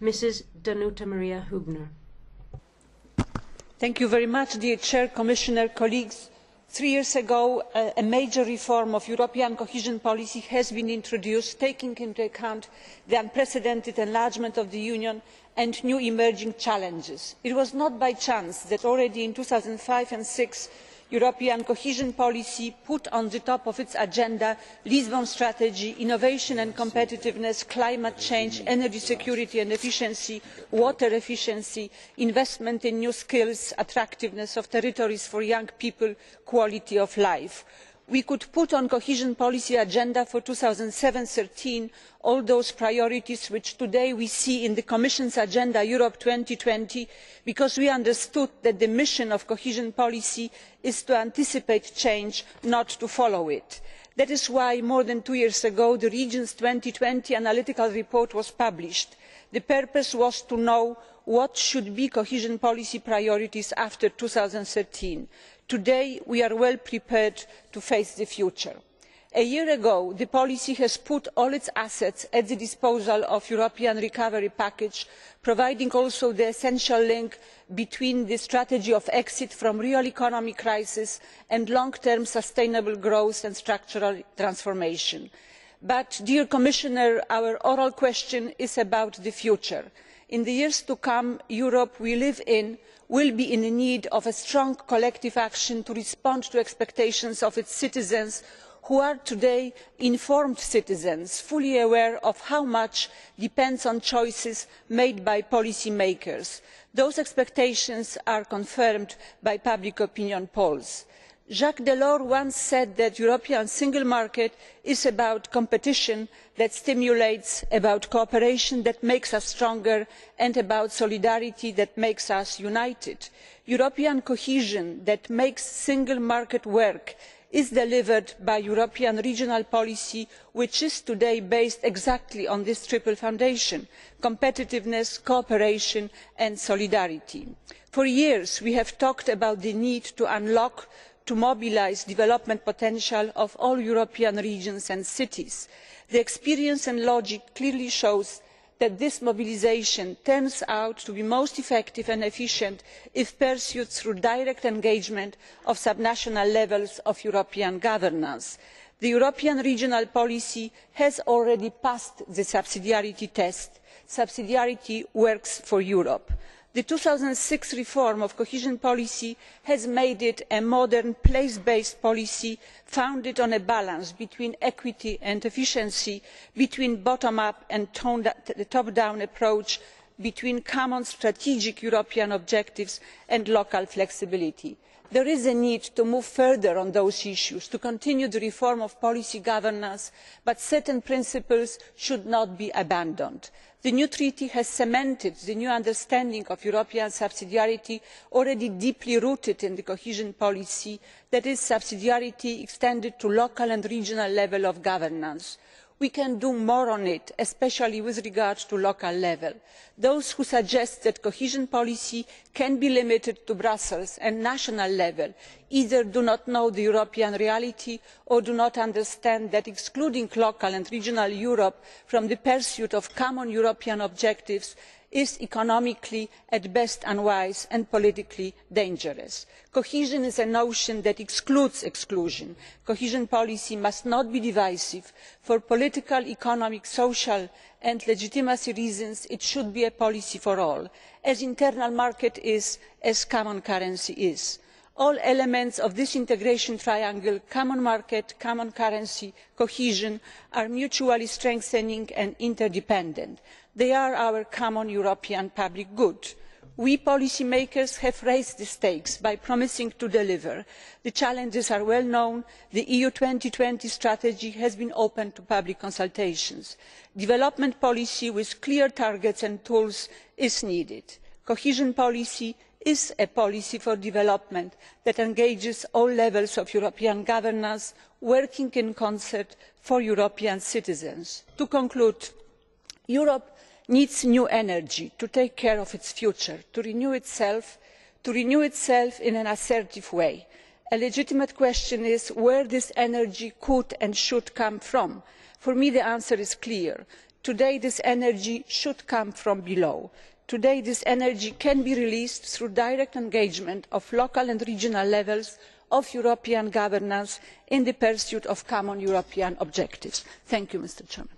Mrs. Danuta Maria Hübner. Thank you very much, dear Chair, Commissioner, colleagues. 3 years ago, a major reform of European cohesion policy has been introduced, taking into account the unprecedented enlargement of the Union and new emerging challenges. It was not by chance that already in 2005 and 2006, European cohesion policy put on the top of its agenda the Lisbon strategy, innovation and competitiveness, climate change, energy security and efficiency, water efficiency, investment in new skills, attractiveness of territories for young people, quality of life. We could put on the cohesion policy agenda for 2007-13 all those priorities which today we see in the Commission's agenda Europe 2020, because we understood that the mission of cohesion policy is to anticipate change, not to follow it. That is why more than 2 years ago the Regions 2020 analytical report was published. The purpose was to know what should be cohesion policy priorities after 2013. Today we are well prepared to face the future. A year ago the policy has put all its assets at the disposal of the European recovery package, providing also the essential link between the strategy of exit from real economic crisis and long term sustainable growth and structural transformation. But, dear Commissioner, our oral question is about the future. In the years to come, Europe we live in will be in need of a strong collective action to respond to expectations of its citizens, who are today informed citizens, fully aware of how much depends on choices made by policy makers. Those expectations are confirmed by public opinion polls. Jacques Delors once said that the European single market is about competition that stimulates, about cooperation that makes us stronger, and about solidarity that makes us united. European cohesion that makes the single market work is delivered by European regional policy, which is today based exactly on this triple foundation competitiveness, cooperation and solidarity. For years we have talked about the need to unlock, to mobilise the development potential of all European regions and cities. The experience and logic clearly shows that this mobilisation turns out to be most effective and efficient if pursued through direct engagement of subnational levels of European governance. The European regional policy has already passed the subsidiarity test. Subsidiarity works for Europe. The 2006 reform of cohesion policy has made it a modern place based policy founded on a balance between equity and efficiency, between bottom up and top down approach, between common strategic European objectives and local flexibility. There is a need to move further on those issues, to continue the reform of policy governance, but certain principles should not be abandoned. The new treaty has cemented the new understanding of European subsidiarity, already deeply rooted in the cohesion policy, that is, subsidiarity extended to local and regional level of governance. We can do more on it, especially with regard to local level. Those who suggest that cohesion policy can be limited to Brussels and national level either do not know the European reality or do not understand that excluding local and regional Europe from the pursuit of common European objectives is economically at best unwise and politically dangerous. Cohesion is a notion that excludes exclusion. Cohesion policy must not be divisive. For political, economic, social and legitimacy reasons it should be a policy for all, as the internal market is, as common currency is. All elements of this integration triangle common market, common currency, cohesion are mutually strengthening and interdependent. They are our common European public good. We policy makers have raised the stakes by promising to deliver. The challenges are well known. The EU 2020 strategy has been open to public consultations. Development policy with clear targets and tools is needed. Cohesion policy is a policy for development that engages all levels of European governance, working in concert for European citizens. To conclude, Europe needs new energy to take care of its future, to renew itself in an assertive way. A legitimate question is where this energy could and should come from. For me the answer is clear. Today this energy should come from below. Today this energy can be released through direct engagement of local and regional levels of European governance in the pursuit of common European objectives. Thank you, Mr. Chairman.